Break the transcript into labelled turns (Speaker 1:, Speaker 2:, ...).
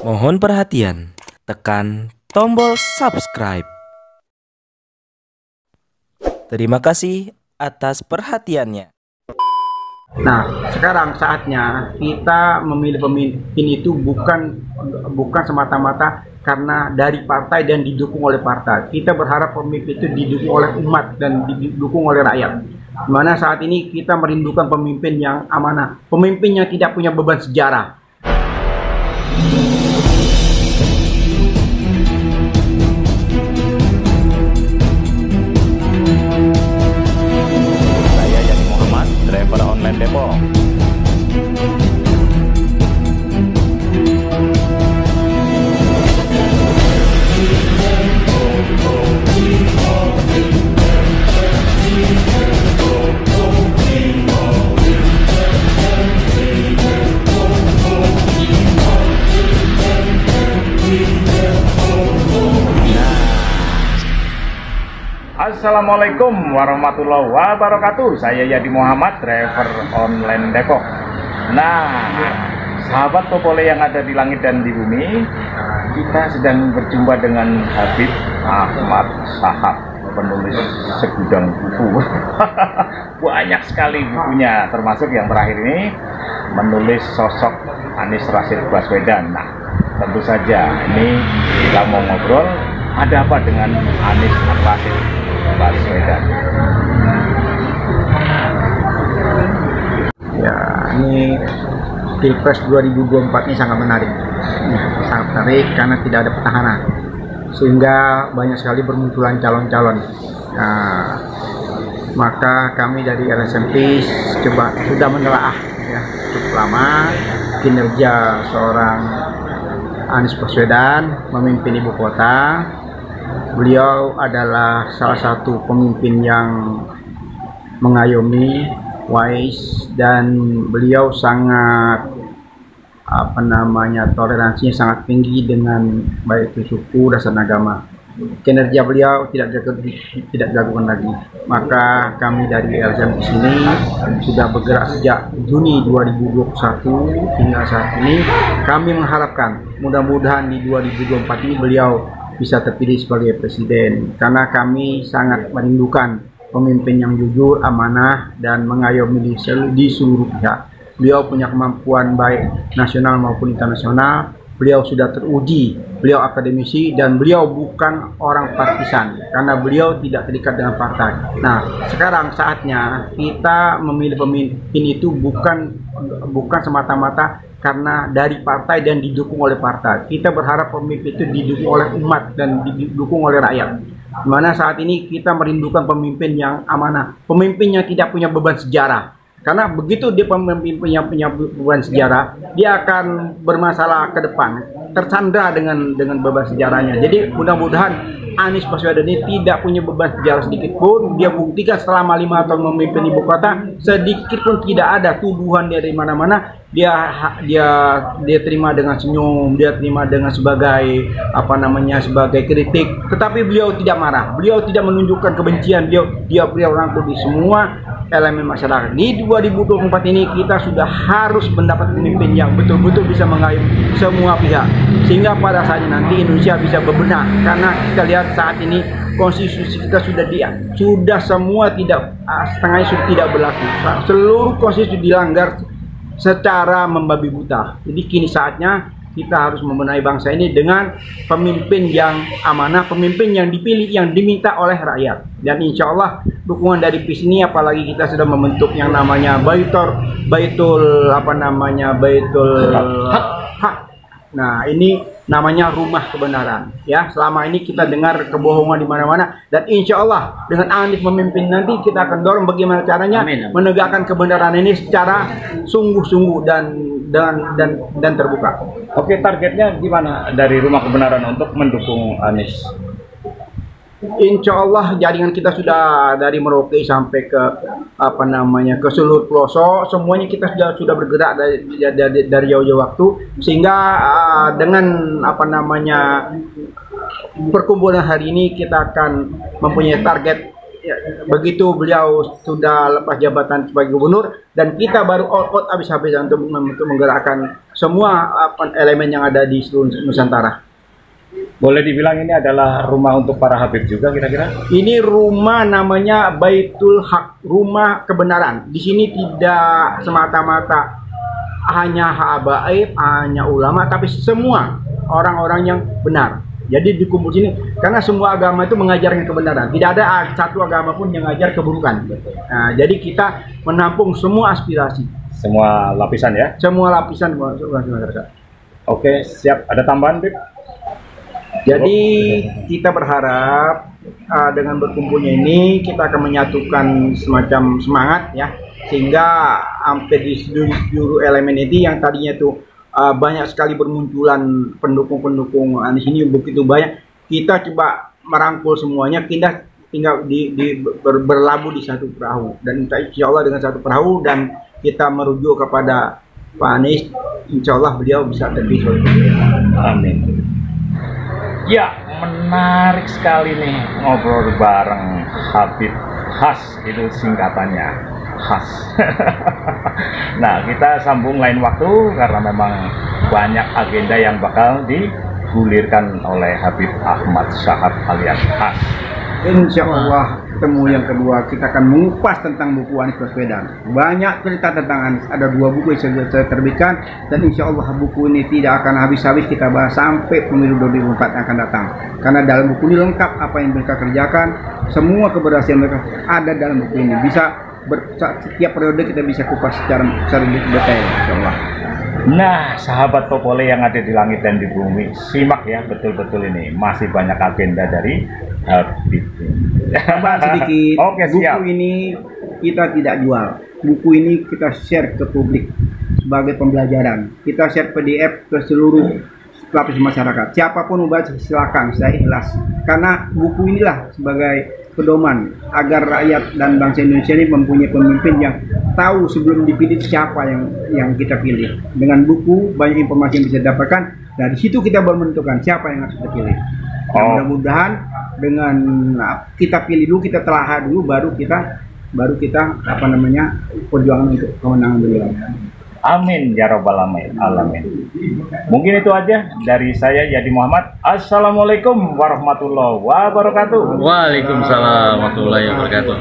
Speaker 1: Mohon perhatian, tekan tombol subscribe. Terima kasih atas perhatiannya.
Speaker 2: Nah, sekarang saatnya kita memilih pemimpin itu bukan semata-mata karena dari partai dan didukung oleh partai. Kita berharap pemimpin itu didukung oleh umat dan didukung oleh rakyat. Dimana saat ini kita merindukan pemimpin yang amanah, pemimpin yang tidak punya beban sejarah.
Speaker 3: Saya Yani Muhammad, driver online Depok. Assalamualaikum warahmatullahi wabarakatuh. Saya Yadi Muhammad, driver online Depok. Nah, sahabat Topole yang ada di langit dan di bumi, kita sedang berjumpa dengan Habib Ahmad Shahab, penulis segudang buku. Banyak sekali bukunya, termasuk yang terakhir ini menulis sosok Anies Rashid Baswedan. Nah, tentu saja ini kita mau ngobrol ada apa dengan Anies Rashid Baswedan.
Speaker 2: Ya, ini Pilpres 2024 ini sangat menarik. Sangat menarik karena tidak ada petahana, sehingga banyak sekali bermunculan calon-calon. Nah, maka kami dari LSMP sudah menelaah ya, cukup lama kinerja seorang Anies Baswedan memimpin ibu kota. Beliau adalah salah satu pemimpin yang mengayomi, wise, dan beliau sangat toleransinya sangat tinggi dengan baik itu suku, dasar agama. Kinerja beliau tidak diragukan lagi. Maka kami dari LSM di sini sudah bergerak sejak Juni 2021 hingga saat ini. Kami mengharapkan mudah-mudahan di 2024 ini beliau bisa terpilih sebagai presiden, karena kami sangat merindukan pemimpin yang jujur, amanah, dan mengayomi di seluruh pihak. Beliau punya kemampuan baik nasional maupun internasional. Beliau sudah teruji, beliau akademisi, dan beliau bukan orang partisan karena beliau tidak terikat dengan partai. Nah, sekarang saatnya kita memilih pemimpin itu bukan semata-mata karena dari partai dan didukung oleh partai. Kita berharap pemimpin itu didukung oleh umat dan didukung oleh rakyat. Dimana saat ini kita merindukan pemimpin yang amanah, pemimpin yang tidak punya beban sejarah. Karena begitu dia pemimpin yang punya beban sejarah, dia akan bermasalah ke depan, tersandra dengan beban sejarahnya. Jadi mudah-mudahan Anies Baswedan ini tidak punya beban sejarah sedikit pun. Dia buktikan selama 5 tahun memimpin ibu kota, sedikit pun tidak ada tuduhan dari mana-mana. Dia terima dengan senyum, dia terima dengan sebagai sebagai kritik. Tetapi beliau tidak marah, beliau tidak menunjukkan kebencian. Beliau rangkul di semua elemen masyarakat. Di 2024 ini kita sudah harus mendapat pemimpin yang betul-betul bisa mengayomi semua pihak, sehingga pada saatnya nanti Indonesia bisa berbenah. Karena kita lihat saat ini konstitusi kita sudah semua setengahnya sudah tidak berlaku. Seluruh konstitusi dilanggar secara membabi buta. Jadi kini saatnya kita harus membenahi bangsa ini dengan pemimpin yang amanah, pemimpin yang dipilih, yang diminta oleh rakyat. Dan insya Allah dukungan dari PIS ini, apalagi kita sudah membentuk yang namanya Baitul Hak. Nah, ini namanya rumah kebenaran. Ya, selama ini kita dengar kebohongan di mana-mana, dan insya Allah dengan Anies memimpin nanti kita akan dorong bagaimana caranya menegakkan kebenaran ini secara sungguh-sungguh dan terbuka.
Speaker 3: Oke, targetnya gimana dari Rumah Kebenaran untuk mendukung Anies?
Speaker 2: Insya Allah jaringan kita sudah dari Merauke sampai ke ke seluruh pelosok, semuanya kita sudah bergerak dari jauh-jauh waktu, sehingga dengan perkumpulan hari ini kita akan mempunyai target. Begitu beliau sudah lepas jabatan sebagai gubernur dan kita baru out habis-habisan untuk menggerakkan semua elemen yang ada di seluruh Nusantara.
Speaker 3: Boleh dibilang ini adalah rumah untuk para Habib juga kira-kira?
Speaker 2: Ini rumah namanya Baitul Haq, rumah kebenaran. Di sini tidak semata-mata hanya habaib, hanya ulama, tapi semua orang-orang yang benar. Jadi dikumpul sini karena semua agama itu mengajarkan kebenaran. Tidak ada satu agama pun yang mengajar keburukan. Nah, jadi kita menampung semua aspirasi.
Speaker 3: Semua lapisan ya?
Speaker 2: Semua lapisan masyarakat.
Speaker 3: Oke, siap. Ada tambahan, Bib?
Speaker 2: Jadi kita berharap dengan berkumpulnya ini kita akan menyatukan semacam semangat ya, sehingga hampir di seluruh elemen ini yang tadinya tuh banyak sekali bermunculan pendukung-pendukung di sini begitu banyak, kita coba merangkul semuanya, kita tinggal berlabuh di satu perahu, dan insya Allah dengan satu perahu dan kita merujuk kepada Pak Anies, insya Allah beliau bisa terpilih.
Speaker 3: Amin. Ya, menarik sekali nih ngobrol bareng Habib Khas, itu singkatannya Khas. Nah, kita sambung lain waktu karena memang banyak agenda yang bakal digulirkan oleh Habib Ahmad Syahab alias Khas.
Speaker 2: Insya Allah ketemu yang kedua kita akan mengupas tentang buku Anies Baswedan. Banyak cerita tentang Anies, ada 2 buku yang saya terbitkan, dan insya Allah buku ini tidak akan habis-habis kita bahas sampai pemilu 2024 yang akan datang. Karena dalam buku ini lengkap apa yang mereka kerjakan, semua keberhasilan mereka ada dalam buku ini. Bisa setiap periode kita bisa kupas secara detail, insya Allah.
Speaker 3: Nah, sahabat Topole yang ada di langit dan di bumi, simak ya betul-betul ini. Masih banyak agenda dari Habib.
Speaker 2: Tambahan sedikit,
Speaker 3: Oke, siap.
Speaker 2: buku ini kita tidak jual. Buku ini kita share ke publik sebagai pembelajaran. Kita share PDF ke seluruh lapisan masyarakat. Siapapun membaca silakan, saya ikhlas. Karena buku inilah sebagai pedoman agar rakyat dan bangsa Indonesia ini mempunyai pemimpin yang tahu sebelum dipilih siapa yang kita pilih. Dengan buku banyak informasi yang bisa didapatkan. Dari situ kita baru menentukan siapa yang harus kita pilih. Nah, mudah-mudahan dengan kita pilih dulu, kita telah dulu, baru kita perjuangan untuk kemenangan beliau.
Speaker 3: Amin ya robbal alamin. Mungkin itu aja dari saya Yadi Muhammad. Assalamualaikum warahmatullahi wabarakatuh.
Speaker 4: Waalaikumsalam warahmatullahi wabarakatuh.